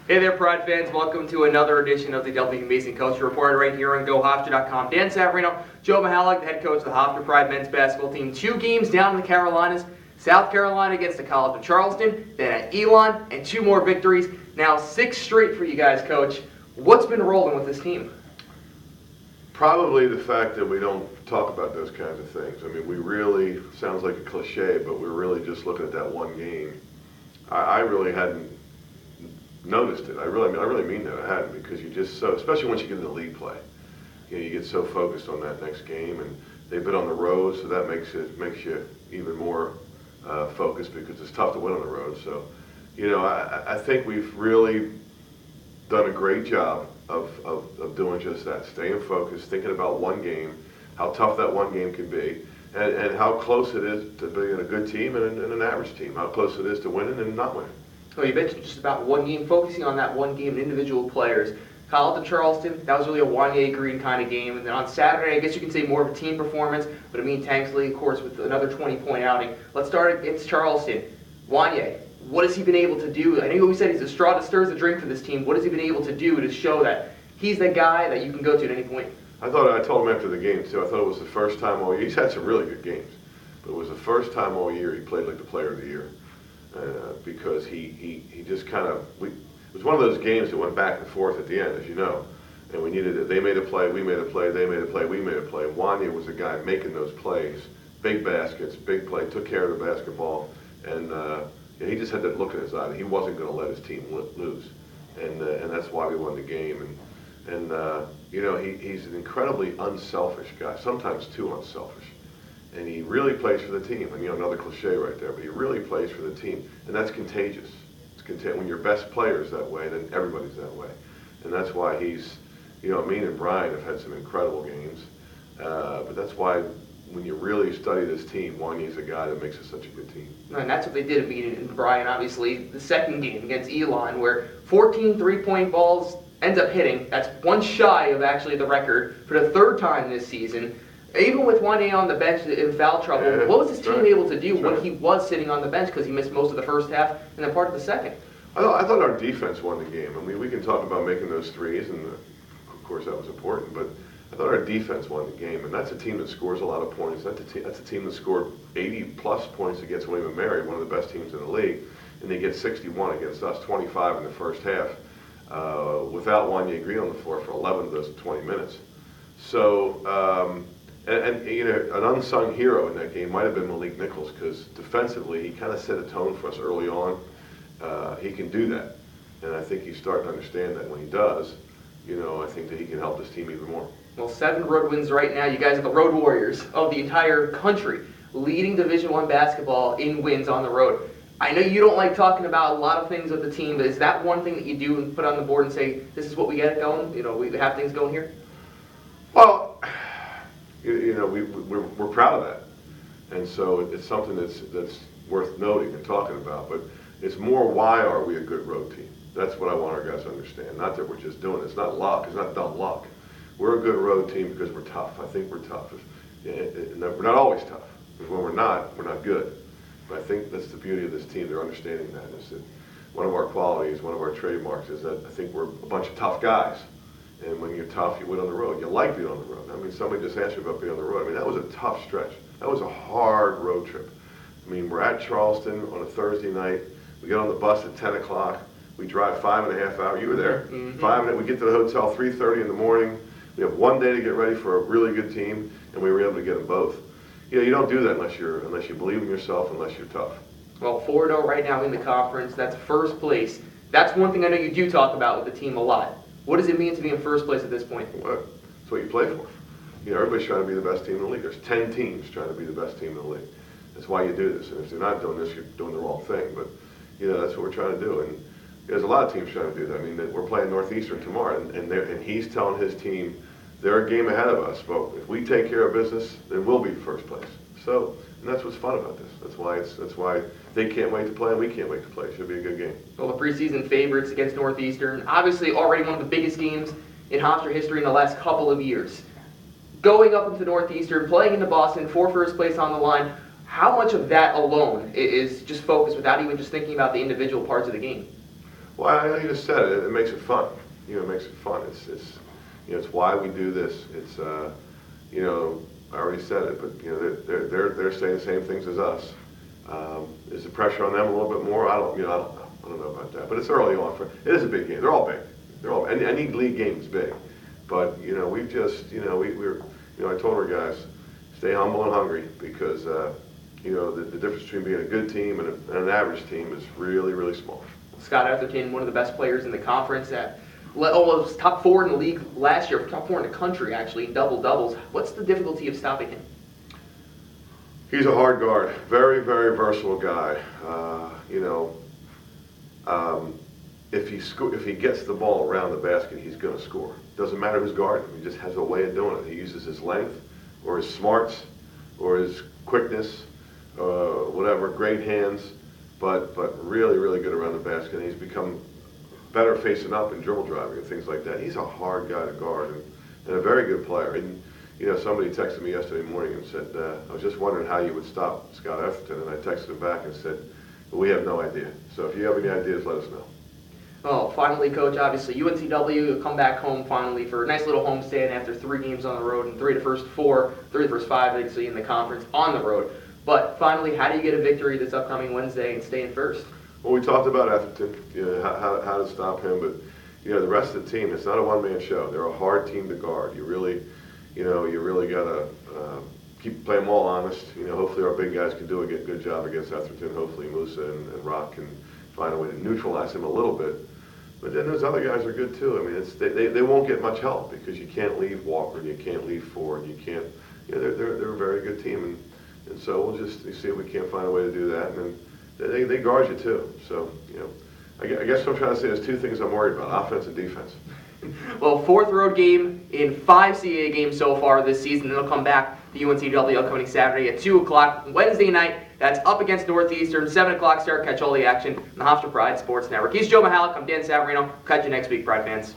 Hey there, Pride fans. Welcome to another edition of the W Mason Coach Report right here on GoHofstra.com. Dan Savarino, Joe Mihalich, the head coach of the Hofstra Pride men's basketball team. 2 games down in the Carolinas. South Carolina against the College of Charleston, then at Elon, and 2 more victories. Now 6 straight for you guys, Coach. What's been rolling with this team? Probably the fact that we don't talk about those kinds of things. I mean, we really, sounds like a cliche, but we're really just looking at that one game. I really hadn't noticed it. I really mean that. I hadn't, because you just so, especially once you get into league play, you get so focused on that next game, and they've been on the road, so that makes you even more focused, because it's tough to win on the road. So, I think we've really done a great job of doing just that, staying focused, thinking about one game, how tough that one game can be, and how close it is to being a good team and an average team, how close it is to winning and not winning. Well, you mentioned just about one game, focusing on that one game and individual players. College of Charleston, that was really a Wanye Green kind of game. And then on Saturday, I guess you can say more of a team performance, but Amin Tanksley, of course, with another 20-point outing. Let's start against Charleston. Wanye, what has he been able to do? I know we said he's a straw that stirs the drink for this team. What has he been able to do to show that he's the guy that you can go to at any point? I told him after the game, too, I thought it was the first time all year. He's had some really good games, but it was the first time all year he played like the player of the year. Because he just kind of, it was one of those games that went back and forth at the end, as you know, and we needed it. They made a play, we made a play, they made a play, we made a play. Wanye was the guy making those plays, big baskets, big play, took care of the basketball, and he just had that look in his eye that he wasn't going to let his team lose, and that's why we won the game. And he's an incredibly unselfish guy, sometimes too unselfish. And he really plays for the team. And another cliche right there, but he really plays for the team. And that's contagious. When your best player's that way, then everybody's that way. And that's why he's, Amin and Brian have had some incredible games. But that's why when you really study this team, Wanye's a guy that makes it such a good team. And that's what they did, Amin and Brian, obviously. The second game against Elon, where 14 three-point balls ends up hitting. That's one shy of actually the record for the 3rd time this season. Even with Wanye on the bench in foul trouble, what was this team able to do when he was sitting on the bench, because he missed most of the first half and then part of the second? I thought our defense won the game. I mean, we can talk about making those threes, and of course that was important, but I thought our defense won the game, and that's a team that scores a lot of points. That's a team that scored 80-plus points against William & Mary, one of the best teams in the league, and they get 61 against us, 25 in the first half, without Wanye Green on the floor for 11 of those 20 minutes. So, And an unsung hero in that game might have been Malik Nichols, because defensively he kind of set a tone for us early on. He can do that, and I think he's starting to understand that when he does. I think that he can help this team even more. Well, 7 road wins right now. You guys are the road warriors of the entire country, leading Division I basketball in wins on the road. I know you don't like talking about a lot of things with the team, but is that one thing that you do and put on the board and say, this is what we get going? We have things going here? Well, we're proud of that, and so it's something that's worth noting and talking about. But it's more, why are we a good road team? That's what I want our guys to understand. Not that we're just doing it. It's not luck. It's not dumb luck. We're a good road team because we're tough. I think we're tough. We're not always tough, because when we're not good. But I think that's the beauty of this team. They're understanding that. Is that one of our qualities, one of our trademarks, is that I think we're a bunch of tough guys. And when you're tough, you win on the road. You like being on the road. I mean, somebody just asked me about being on the road. I mean, that was a tough stretch. That was a hard road trip. I mean, we're at Charleston on a Thursday night. We get on the bus at 10 o'clock. We drive 5.5 hours. You were there. Mm-hmm. We get to the hotel 3:30 in the morning. We have one day to get ready for a really good team, and we were able to get them both. You don't do that unless you believe in yourself, unless you're tough. Well, 4-0 right now in the conference. That's first place. That's one thing I know you do talk about with the team a lot. What does it mean to be in first place at this point? Well, that's what you play for. Everybody's trying to be the best team in the league. There's 10 teams trying to be the best team in the league. That's why you do this. And if you're not doing this, you're doing the wrong thing. But, that's what we're trying to do. And there's a lot of teams trying to do that. I mean, we're playing Northeastern tomorrow, and he's telling his team they're a game ahead of us. But if we take care of business, then we'll be first place. So, and that's what's fun about this. That's why they can't wait to play, and we can't wait to play. It should be a good game. Well, the preseason favorites against Northeastern, obviously already one of the biggest games in Hofstra history in the last couple of years. Going up into Northeastern, playing into Boston for first place on the line, how much of that alone is just focused without even just thinking about the individual parts of the game? Well, I you just said it. It makes it fun. It makes it fun. It's why we do this. It's I already said it, but they're saying the same things as us. Is the pressure on them a little bit more? I don't know. I don't know about that. But it's early on. It is a big game. They're all big. Any league game is big. But we've just I told our guys, stay humble and hungry because the difference between being a good team and an average team is really, really small. Scott Etherton, one of the best players in the conference, was top 4 in the league last year, top 4 in the country actually, in double-doubles. What's the difficulty of stopping him? He's a hard guard, very, very versatile guy. If he gets the ball around the basket, he's going to score. Doesn't matter who's guarding him. He just has a way of doing it. He uses his length, or his smarts, or his quickness, whatever. Great hands, but really, really good around the basket. And he's become better facing up and dribble driving and things like that. He's a hard guy to guard and a very good player. And somebody texted me yesterday morning and said, I was just wondering how you would stop Scott Etherton, and I texted him back and said, well, we have no idea. So if you have any ideas, let us know. Well, finally, Coach, obviously, UNCW come back home finally for a nice little homestand after 3 games on the road and 3 of the first 5, actually, in the conference on the road. But finally, how do you get a victory this upcoming Wednesday and stay in first? Well, we talked about Etherton, how to stop him, but the rest of the team, it's not a one-man show. They're a hard team to guard. You really got to play them all honest. Hopefully our big guys can do a good job against Etherton. Hopefully Musa and Rock can find a way to neutralize him a little bit. But then those other guys are good too. I mean, they won't get much help because you can't leave Walker, and you can't leave Ford, you can't. They're a very good team, and so we'll just see if we can't find a way to do that. And then they guard you too. So I guess what I'm trying to say is 2 things I'm worried about: offense and defense. Well, 4th road game in 5 CAA games so far this season. Then they'll come back to UNCW upcoming Saturday at 2 o'clock. Wednesday night, that's up against Northeastern. 7 o'clock start. Catch all the action on the Hofstra Pride Sports Network. He's Joe Mihalich. I'm Dan Savarino. Catch you next week, Pride fans.